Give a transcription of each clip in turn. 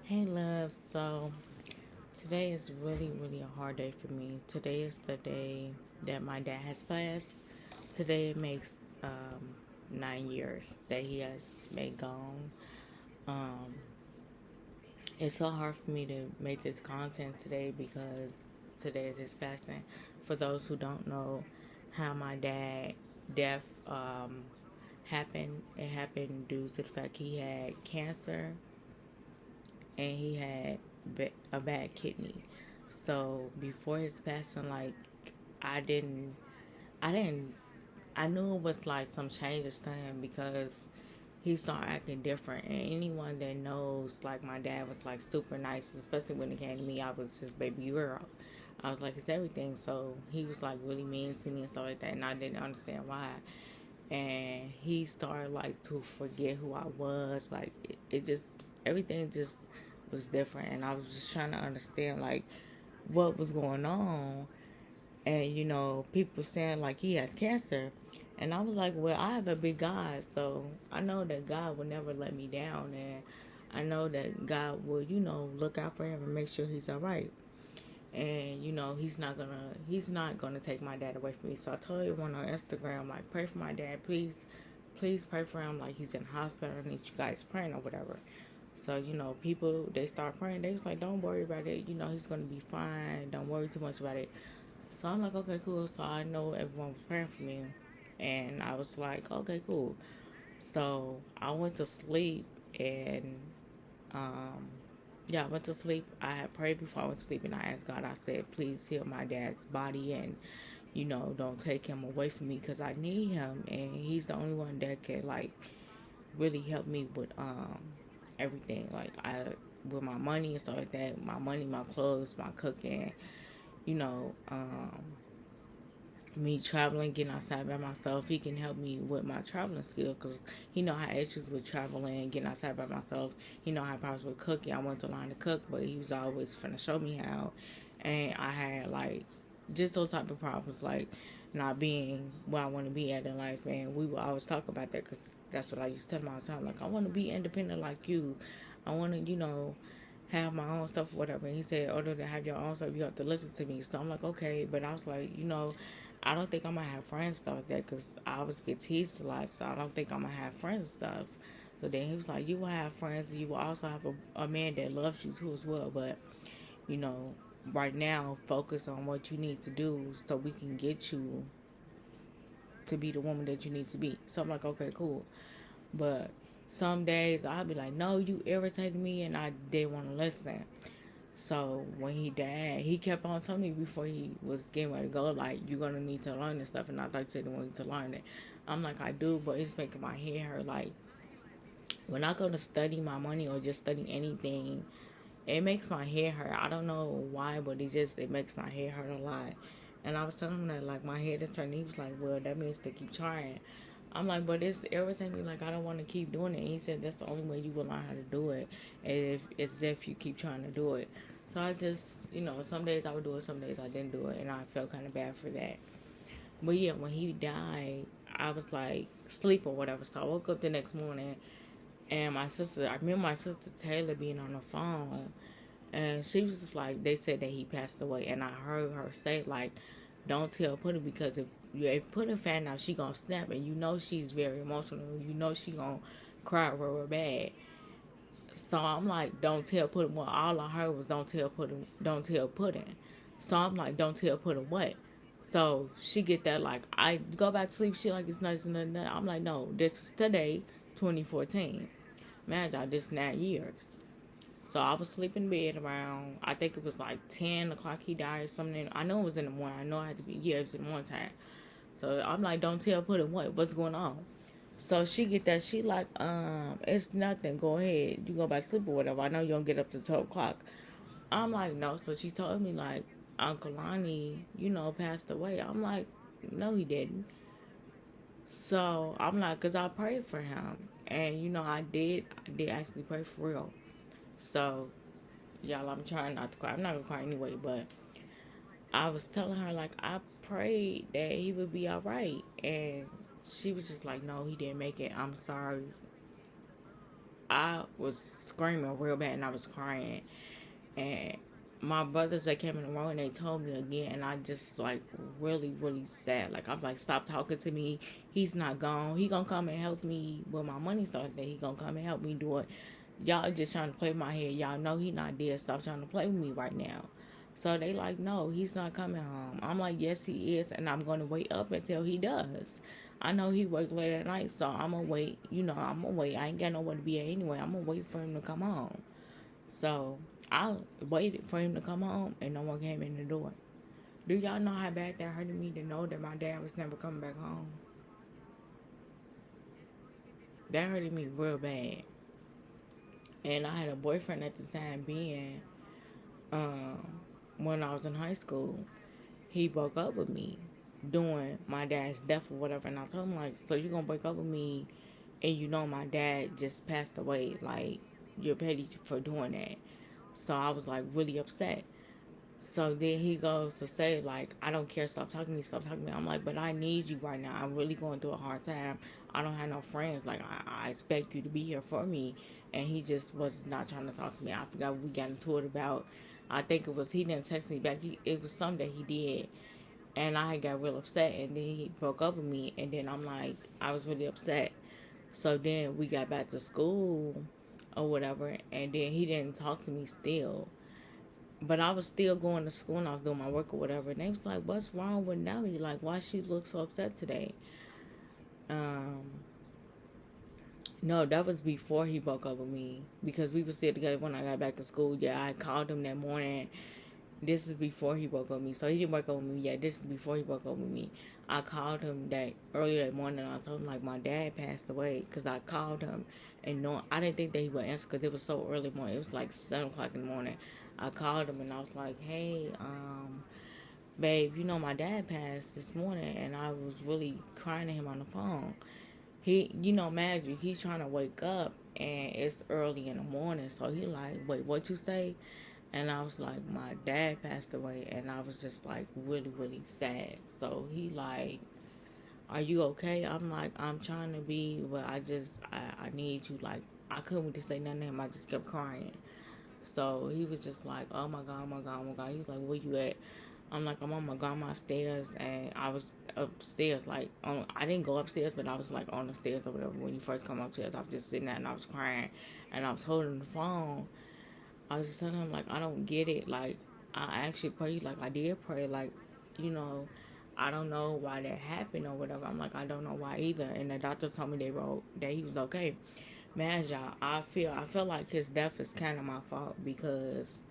Hey, love. So, today is really a hard day for me. Today is the day that my dad has passed. Today makes 9 years that he has been gone. Um, it's so hard for me to make this content today because today is his passing. For those who don't know how my dad death happened, it happened due to the fact he had cancer and he had a bad kidney. So before his passing, like I didn't, I didn't, I knew it was like some changes to him because he started acting different. And anyone that knows, like my dad was like super nice, especially when it came to me. I was his baby girl. I was like his everything. So he was like really mean to me and stuff like that, and I didn't understand why. And he started like to forget who I was. Like it just everything just was different, and I was just trying to understand like what was going on. And people saying like he has cancer, and I was like, well, I have a big God, so I know that God will never let me down, and I know that God will look out for him and make sure he's all right. And he's not gonna take my dad away from me. So I told everyone on Instagram, like, pray for my dad, please pray for him. Like, he's in the hospital. I need you guys praying or whatever. So people, they start praying. They was like, don't worry about it. He's gonna be fine. Don't worry too much about it. So I'm like, okay, cool. So I know everyone was praying for me, and I was like, okay, cool. So I went to sleep, and um, yeah, I went to sleep. I had prayed before I went to sleep, and I asked God. I said, please heal my dad's body, and don't take him away from me because I need him, and he's the only one that can like really help me with everything, like I with my money and stuff like that. My money, my clothes, my cooking. You know, um, Me traveling, getting outside by myself. He can help me with my traveling skill because he know I had issues with traveling, getting outside by myself. He know I had problems with cooking. I wanted to learn to cook, but he was always finna show me how. And I had like just those type of problems, like not being where I want to be at in life. And we would always talk about that because that's what I used to tell him all the time. Like, I want to be independent like you. I want to, have my own stuff or whatever. And he said, in order to have your own stuff, you have to listen to me. So I'm like, okay. But I was like, I don't think I'm gonna have friends stuff like that because I always get teased a lot. So I don't think I'm gonna have friends and stuff. So then he was like, you will have friends, and you will also have a man that loves you too as well. But you know, right now, focus on what you need to do so we can get you to be the woman that you need to be. So I'm like, okay, cool. But some days I'll be like, no, you irritated me, and I didn't want to listen. So when he died, he kept on telling me before he was getting ready to go, like, you're gonna need to learn this stuff, and I thought you said you wanted to learn it. I'm like, I do, but it's making my head hurt. Like, when I go to study my money or just study anything, it makes my head hurt. I don't know why, but it makes my head hurt a lot. And I was telling him that like my head is turning. He was like, well, that means to keep trying. I'm like, but it's irritating me. Like, I don't want to keep doing it. And he said that's the only way you will learn how to do it, if you keep trying to do it. So I just, some days I would do it, some days I didn't do it, and I felt kind of bad for that. But yeah, when he died, I was like sleep or whatever. So I woke up the next morning, and I remember my sister Taylor being on the phone, and she was just like, they said that he passed away, and I heard her say like, don't tell Puddin because if Puddin found out, she gonna snap, and she's very emotional. She gonna cry real bad. So I'm like, don't tell Puddin. Well, all I heard was don't tell Puddin, don't tell Puddin. So I'm like, don't tell Puddin what? So she get that like, I go back to sleep. She like, it's nothing. I'm like, no, this is today, 2014. Man, this 9 years. So I was sleeping in bed around, I think it was like 10 o'clock he died or something. I know it was in the morning. I know I had to be, yeah, it was in the morning time. So I'm like, don't tell Puddin what's going on. So she get that, she like, it's nothing, go ahead. You go back to sleep or whatever. I know you don't get up to 12 o'clock. I'm like, no. So she told me like, Uncle Lonnie, passed away. I'm like, no, he didn't. So I'm like, cause I prayed for him. And I did actually pray for real. So y'all, I'm trying not to cry. I'm not gonna cry anyway, but I was telling her like I prayed that he would be all right, and she was just like, "No, he didn't make it. I'm sorry." I was screaming real bad and I was crying. And my brothers, they came in the room and they told me again, and I just like really, really sad. Like, I'm like, stop talking to me. He's not gone. He gonna come and help me with my money stuff. That he gonna come and help me do it. Y'all just trying to play with my head. Y'all know he not dead. Stop trying to play with me right now. So they like, no, he's not coming home. I'm like, yes, he is, and I'm gonna wait up until he does. I know he work late at night, so I'm gonna wait. You know, I'm gonna wait. I ain't got nowhere to be at anyway. I'm gonna wait for him to come home. So I waited for him to come home, and no one came in the door. Do y'all know how bad that hurted me to know that my dad was never coming back home? That hurted me real bad. And I had a boyfriend at the time being, um, when I was in high school. He broke up with me during my dad's death or whatever. And I told him, like, so you gonna break up with me and you know my dad just passed away. Like, you're petty for doing that. So I was, like, really upset. So then he goes to say, like, I don't care, stop talking to me, stop talking to me. I'm like, but I need you right now. I'm really going through a hard time. I don't have no friends. Like, I expect you to be here for me. And he just was not trying to talk to me. I forgot what we got into it about. I think it was, he didn't text me back. It was something that he did. And I got real upset. And then he broke up with me. And then I'm like, I was really upset. So then we got back to school or whatever. And then he didn't talk to me still. But I was still going to school and I was doing my work or whatever. And they was like, what's wrong with Nelly? Like, why she look so upset today? Um, no, that was before he broke up with me. Because we were still together when I got back to school. Yeah, I called him that morning. This is before he broke up with me. So he didn't break up with me yet. This is before he broke up with me. I called him that earlier that morning. And I told him, like, my dad passed away. Because I called him. And I didn't think that he would answer because it was so early morning. It was like 7 o'clock in the morning. I called him and I was like, hey, babe, you know my dad passed this morning. And I was really crying to him on the phone. He, you know, Magic, he's trying to wake up and it's early in the morning. So he like, wait, what you say? And I was like, my dad passed away. And I was just like really, really sad. So he like, are you okay? I'm like, I'm trying to be, but I need you. Like, I couldn't just say nothing to him. I just kept crying. So he was just like, oh my God, oh my God, oh my God. He was like, where you at? I'm like, I'm on my grandma's stairs, and I was upstairs, like, I didn't go upstairs, but I was, like, on the stairs or whatever. When you first come upstairs, I was just sitting there, and I was crying, and I was holding the phone. I was just telling him, like, I don't get it. Like, I actually prayed, like, I did pray, like, you know, I don't know why that happened or whatever. I'm like, I don't know why either. And the doctor told me they wrote that he was okay. Man, y'all, I feel like his death is kind of my fault because,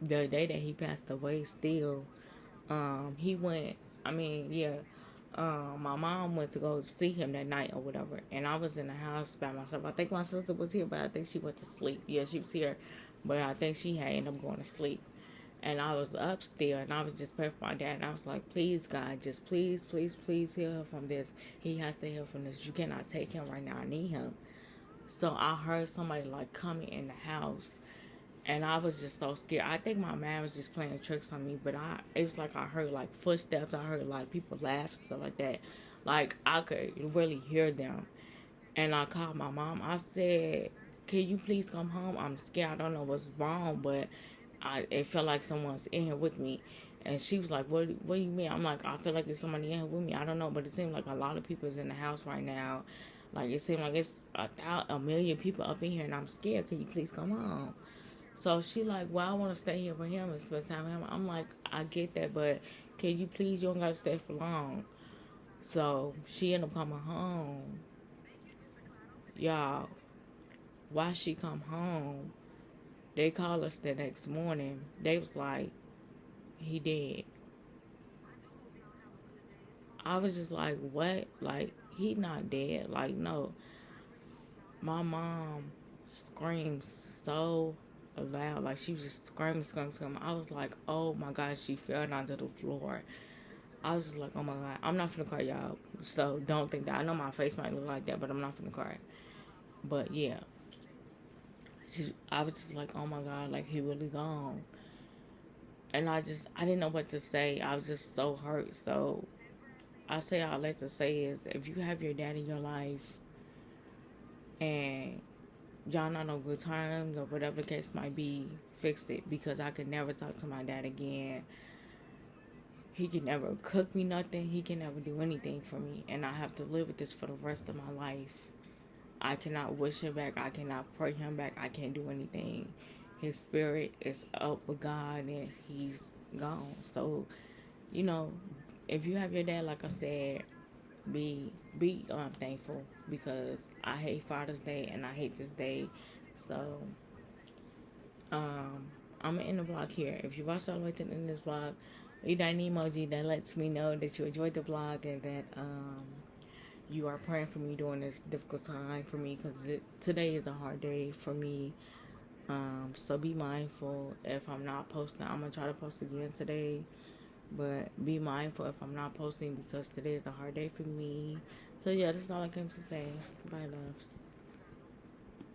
the day that he passed away still, he went, I mean, yeah, my mom went to go see him that night or whatever, and I was in the house by myself. I think my sister was here, but I think she went to sleep. Yeah, she was here, but I think she had ended up going to sleep. And I was upstairs, and I was just praying for my dad, and I was like, please, God, just please, please, please heal him from this. He has to heal from this. You cannot take him right now. I need him. So I heard somebody, like, coming in the house, and I was just so scared. I think my man was just playing tricks on me, but it was like I heard, like, footsteps. I heard, like, people laugh, stuff like that. Like, I could really hear them. And I called my mom. I said, can you please come home? I'm scared. I don't know what's wrong, but it felt like someone's in here with me. And she was like, what do you mean? I'm like, I feel like there's somebody in here with me. I don't know, but it seemed like a lot of people is in the house right now. Like, it seemed like it's a million people up in here, and I'm scared. Can you please come home? So she like, well, I want to stay here with him and spend time with him. I'm like, I get that, but can you please, you don't got to stay for long. So she ended up coming home. Y'all, why she come home, they called us the next morning. They was like, he dead. I was just like, what? Like, he not dead. Like, no. My mom screamed so loud. Like, she was just screaming, screaming, screaming. I was like, oh my God, she fell down to the floor. I was just like, oh my God, I'm not finna cry, y'all. So don't think that. I know my face might look like that, but I'm not finna cry. But yeah. I was just like, oh my God, like, he really gone. And I didn't know what to say. I was just so hurt. So I say all that to say is, if you have your dad in your life, and y'all not on good terms or whatever the case might be, fix it, because I could never talk to my dad again. He can never cook me nothing. He can never do anything for me, and I have to live with this for the rest of my life. I cannot wish him back. I cannot pray him back. I can't do anything. His spirit is up with God, and he's gone. So, you know, if you have your dad, like I said, be thankful, because I hate Father's Day and I hate this day. So I'm gonna end the vlog here. If you watched all the way to the end of this vlog, leave that emoji that lets me know that you enjoyed the vlog and that you are praying for me during this difficult time for me, because today is a hard day for me. So be mindful. If I'm not posting, I'm gonna try to post again today. But be mindful if I'm not posting, because today is a hard day for me. So yeah, this is all I came to say. Bye, loves.